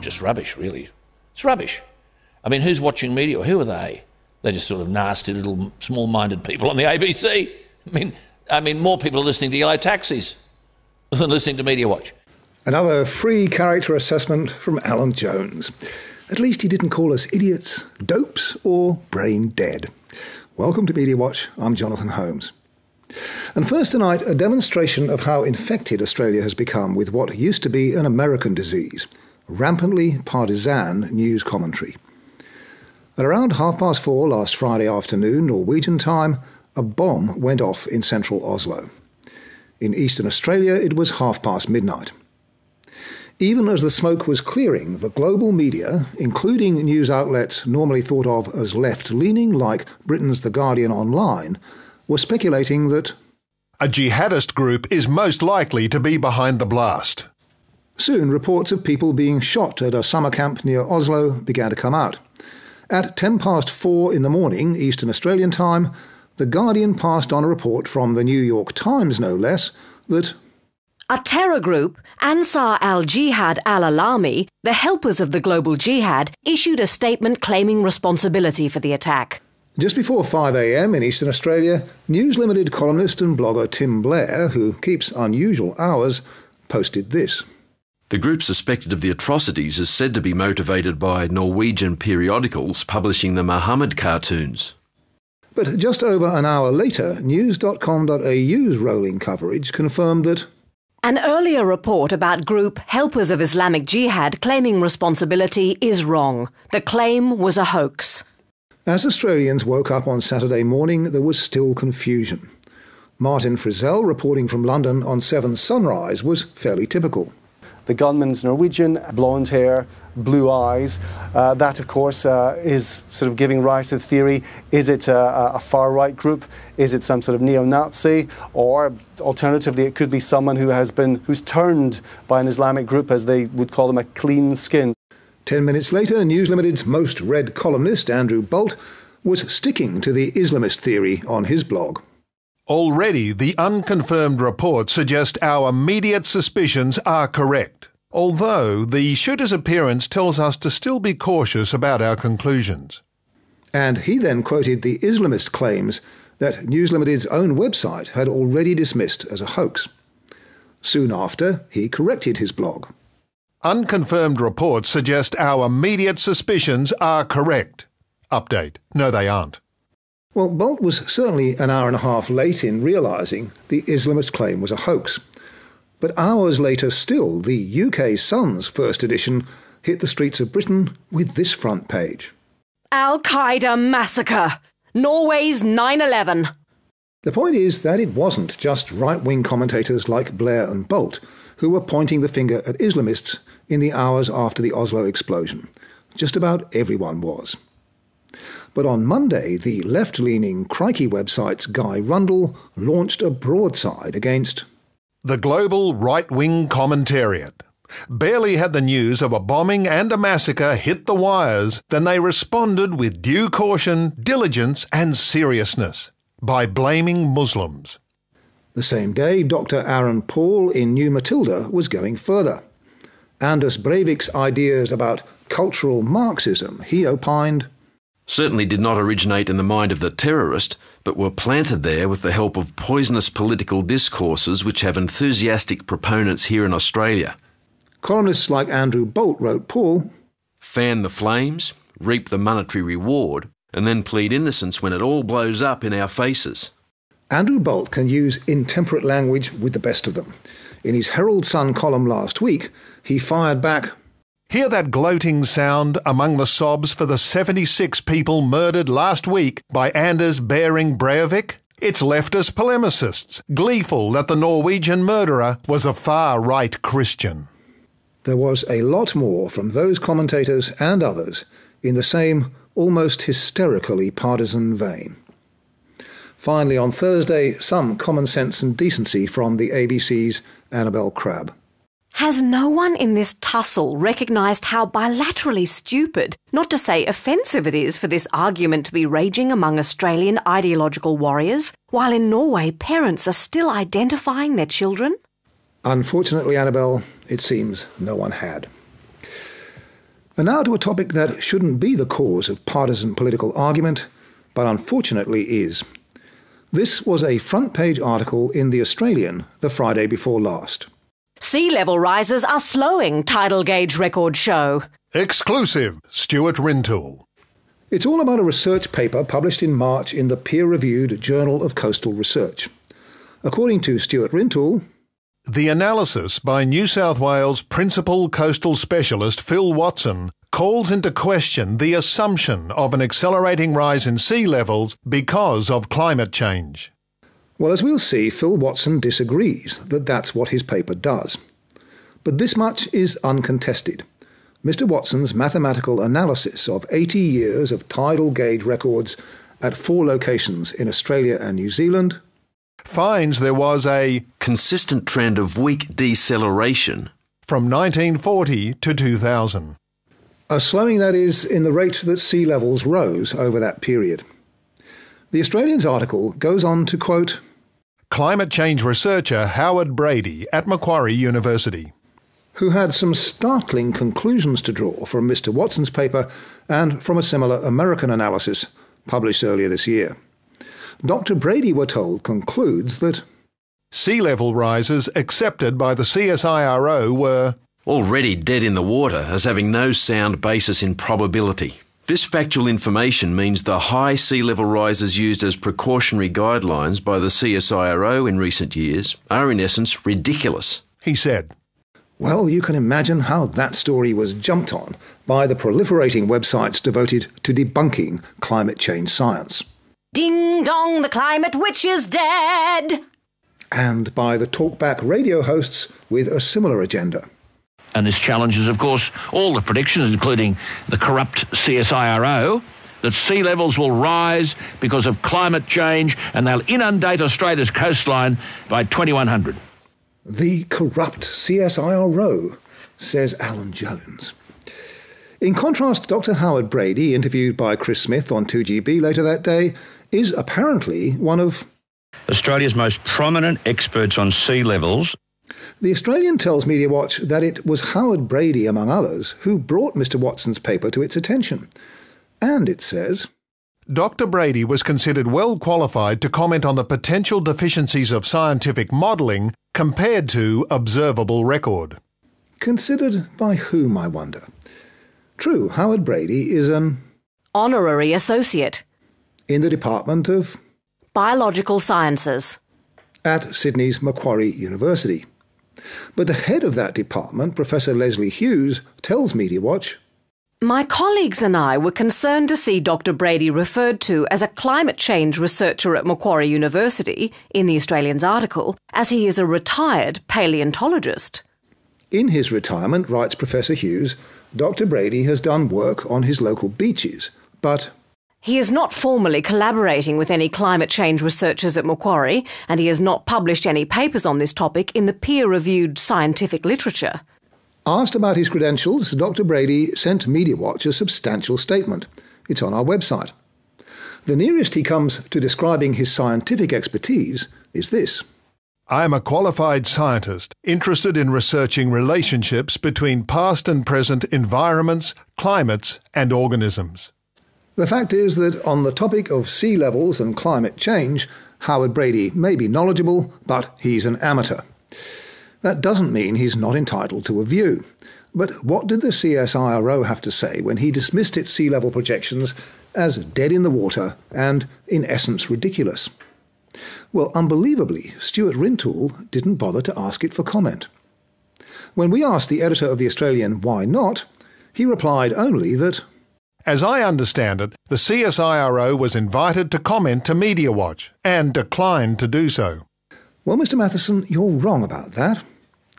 just rubbish, really. It's rubbish. I mean, who's watching media? Who are they? They're just sort of nasty little small-minded people on the ABC. I mean, more people are listening to Yellow Taxis than listening to Media Watch. Another free character assessment from Alan Jones. At least he didn't call us idiots, dopes, or brain dead. Welcome to Media Watch. I'm Jonathan Holmes. And first tonight, a demonstration of how infected Australia has become with what used to be an American disease, rampantly partisan news commentary. At around 4:30 last Friday afternoon, Norwegian time, a bomb went off in central Oslo. In eastern Australia, it was midnight. Even as the smoke was clearing, the global media, including news outlets normally thought of as left-leaning like Britain's The Guardian Online, were speculating that a jihadist group is most likely to be behind the blast. Soon reports of people being shot at a summer camp near Oslo began to come out. At 4:10 in the morning, Eastern Australian time, The Guardian passed on a report from the New York Times, no less, that a terror group, Ansar al-Jihad al-Alami, the helpers of the global jihad, issued a statement claiming responsibility for the attack. Just before 5 a.m. in Eastern Australia, News Limited columnist and blogger Tim Blair, who keeps unusual hours, posted this. The group suspected of the atrocities is said to be motivated by Norwegian periodicals publishing the Muhammad cartoons. But just over an hour later, news.com.au's rolling coverage confirmed that an earlier report about group Helpers of Islamic Jihad claiming responsibility is wrong. The claim was a hoax. As Australians woke up on Saturday morning, there was still confusion. Martin Frizzell, reporting from London on 7 Sunrise, was fairly typical. The gunman's Norwegian, blonde hair, blue eyes. That, of course, is sort of giving rise to the theory, is it a far-right group? Is it some sort of neo-Nazi? Or, alternatively, it could be someone who's turned by an Islamic group, as they would call them, a clean skin. 10 minutes later, News Limited's most read columnist, Andrew Bolt, was sticking to the Islamist theory on his blog. Already, the unconfirmed reports suggest our immediate suspicions are correct, although the shooter's appearance tells us to still be cautious about our conclusions. And he then quoted the Islamist claims that News Limited's own website had already dismissed as a hoax. Soon after, he corrected his blog. Unconfirmed reports suggest our immediate suspicions are correct. Update. No, they aren't. Well, Bolt was certainly an hour and a half late in realising the Islamist claim was a hoax. But hours later still, the UK Sun's first edition hit the streets of Britain with this front page. Al-Qaeda massacre. Norway's 9/11. The point is that it wasn't just right-wing commentators like Blair and Bolt who were pointing the finger at Islamists in the hours after the Oslo explosion. Just about everyone was. But on Monday, the left-leaning Crikey website's Guy Rundle launched a broadside against the global right-wing commentariat. Barely had the news of a bombing and a massacre hit the wires, then they responded with due caution, diligence and seriousness by blaming Muslims. The same day, Dr. Aaron Paul in New Matilda was going further. Anders Breivik's ideas about cultural Marxism, he opined, certainly did not originate in the mind of the terrorist, but were planted there with the help of poisonous political discourses which have enthusiastic proponents here in Australia. Columnists like Andrew Bolt wrote Paul, fan the flames, reap the monetary reward, and then plead innocence when it all blows up in our faces. Andrew Bolt can use intemperate language with the best of them. In his Herald Sun column last week, he fired back, hear that gloating sound among the sobs for the 76 people murdered last week by Anders Behring Breivik? It's leftist polemicists, gleeful that the Norwegian murderer was a far-right Christian. There was a lot more from those commentators and others in the same almost hysterically partisan vein. Finally, on Thursday, some common sense and decency from the ABC's Annabel Crabb. Has no one in this tussle recognised how bilaterally stupid, not to say offensive it is for this argument to be raging among Australian ideological warriors, while in Norway parents are still identifying their children? Unfortunately, Annabel, it seems no one had. And now to a topic that shouldn't be the cause of partisan political argument, but unfortunately is. This was a front-page article in The Australian the Friday before last. Sea level rises are slowing, tidal gauge records show. Exclusive, Stuart Rintoul. It's all about a research paper published in March in the peer-reviewed Journal of Coastal Research. According to Stuart Rintoul, the analysis by New South Wales principal coastal specialist Phil Watson calls into question the assumption of an accelerating rise in sea levels because of climate change. Well, as we'll see, Phil Watson disagrees that that's what his paper does. But this much is uncontested. Mr. Watson's mathematical analysis of 80 years of tidal gauge records at 4 locations in Australia and New Zealand finds there was a consistent trend of weak deceleration from 1940 to 2000. A slowing, that is, in the rate that sea levels rose over that period. The Australian's article goes on to quote climate change researcher Howard Brady at Macquarie University, who had some startling conclusions to draw from Mr. Watson's paper and from a similar American analysis published earlier this year. Dr. Brady, we're told, concludes that sea level rises accepted by the CSIRO were already dead in the water as having no sound basis in probability. This factual information means the high sea level rises used as precautionary guidelines by the CSIRO in recent years are in essence ridiculous, he said. Well, you can imagine how that story was jumped on by the proliferating websites devoted to debunking climate change science. Ding dong, the climate witch is dead! And by the talkback radio hosts with a similar agenda. And this challenges, of course, all the predictions, including the corrupt CSIRO, that sea levels will rise because of climate change and they'll inundate Australia's coastline by 2100. The corrupt CSIRO, says Alan Jones. In contrast, Dr. Howard Brady, interviewed by Chris Smith on 2GB later that day, is apparently one of Australia's most prominent experts on sea levels. The Australian tells MediaWatch that it was Howard Brady, among others, who brought Mr. Watson's paper to its attention. And it says, Dr. Brady was considered well qualified to comment on the potential deficiencies of scientific modelling compared to observable record. Considered by whom, I wonder? True, Howard Brady is an honorary associate in the Department of Biological Sciences at Sydney's Macquarie University. But the head of that department, Professor Leslie Hughes, tells MediaWatch, my colleagues and I were concerned to see Dr. Brady referred to as a climate change researcher at Macquarie University in the Australian's article, as he is a retired paleontologist. In his retirement, writes Professor Hughes, Dr. Brady has done work on his local beaches, but he is not formally collaborating with any climate change researchers at Macquarie, and he has not published any papers on this topic in the peer-reviewed scientific literature. Asked about his credentials, Dr. Brady sent MediaWatch a substantial statement. It's on our website. The nearest he comes to describing his scientific expertise is this. I am a qualified scientist interested in researching relationships between past and present environments, climates, and organisms. The fact is that on the topic of sea levels and climate change, Howard Brady may be knowledgeable, but he's an amateur. That doesn't mean he's not entitled to a view. But what did the CSIRO have to say when he dismissed its sea level projections as dead in the water and, in essence, ridiculous? Well, unbelievably, Stuart Rintoul didn't bother to ask it for comment. When we asked the editor of The Australian why not, he replied only that, as I understand it, the CSIRO was invited to comment to MediaWatch and declined to do so. Well, Mr. Matheson, you're wrong about that.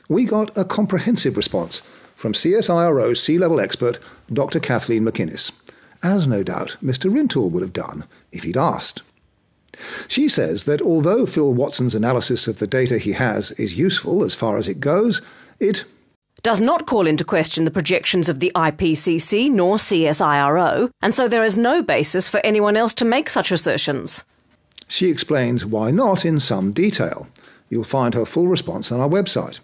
We got a comprehensive response from CSIRO sea level expert Dr. Kathleen McInnes, as no doubt Mr. Rintoul would have done if he'd asked. She says that although Phil Watson's analysis of the data he has is useful as far as it goes, it does not call into question the projections of the IPCC nor CSIRO, and so there is no basis for anyone else to make such assertions. She explains why not in some detail. You'll find her full response on our website.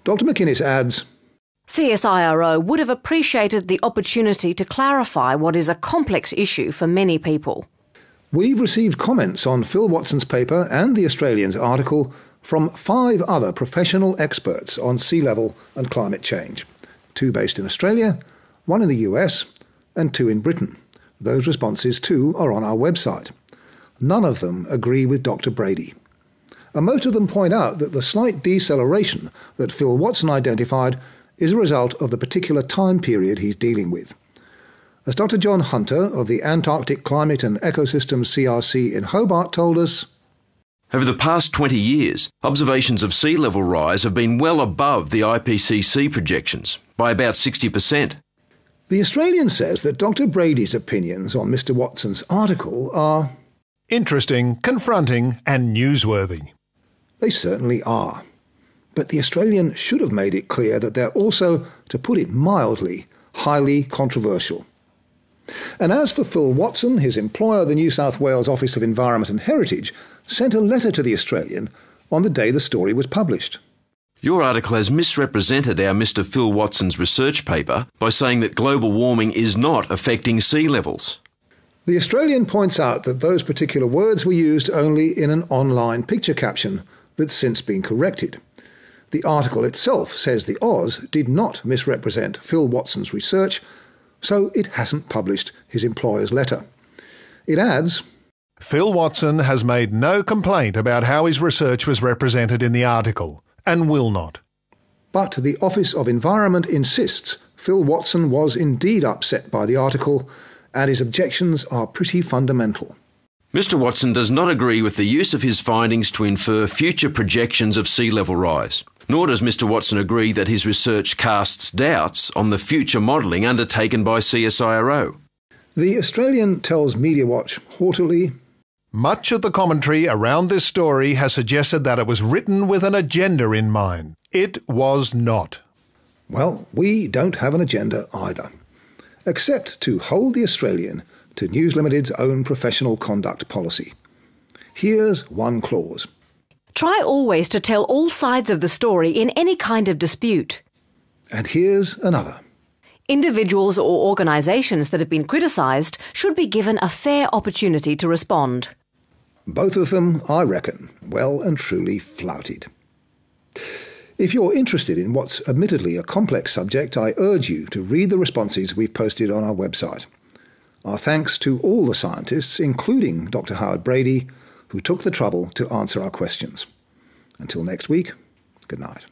Dr. McInnes adds, CSIRO would have appreciated the opportunity to clarify what is a complex issue for many people. We've received comments on Phil Watson's paper and the Australian's article from 5 other professional experts on sea level and climate change, 2 based in Australia, 1 in the US, and 2 in Britain. Those responses too are on our website. None of them agree with Dr. Brady. And most of them point out that the slight deceleration that Phil Watson identified is a result of the particular time period he's dealing with. As Dr. John Hunter of the Antarctic Climate and Ecosystems CRC in Hobart told us, over the past 20 years, observations of sea level rise have been well above the IPCC projections, by about 60%. The Australian says that Dr. Brady's opinions on Mr. Watson's article are interesting, confronting and newsworthy. They certainly are. But the Australian should have made it clear that they're also, to put it mildly, highly controversial. And as for Phil Watson, his employer, the New South Wales Office of Environment and Heritage, sent a letter to the Australian on the day the story was published. Your article has misrepresented our Mr. Phil Watson's research paper by saying that global warming is not affecting sea levels. The Australian points out that those particular words were used only in an online picture caption that's since been corrected. The article itself says the Oz did not misrepresent Phil Watson's research, so it hasn't published his employer's letter. It adds, Phil Watson has made no complaint about how his research was represented in the article, and will not. But the Office of Environment insists Phil Watson was indeed upset by the article, and his objections are pretty fundamental. Mr. Watson does not agree with the use of his findings to infer future projections of sea level rise, nor does Mr. Watson agree that his research casts doubts on the future modelling undertaken by CSIRO. The Australian tells Media Watch haughtily, much of the commentary around this story has suggested that it was written with an agenda in mind. It was not. Well, we don't have an agenda either, except to hold the Australian to News Limited's own professional conduct policy. Here's one clause. Try always to tell all sides of the story in any kind of dispute. And here's another. Individuals or organisations that have been criticised should be given a fair opportunity to respond. Both of them, I reckon, well and truly flouted. If you're interested in what's admittedly a complex subject, I urge you to read the responses we've posted on our website. Our thanks to all the scientists, including Dr. Howard Brady, who took the trouble to answer our questions. Until next week, good night.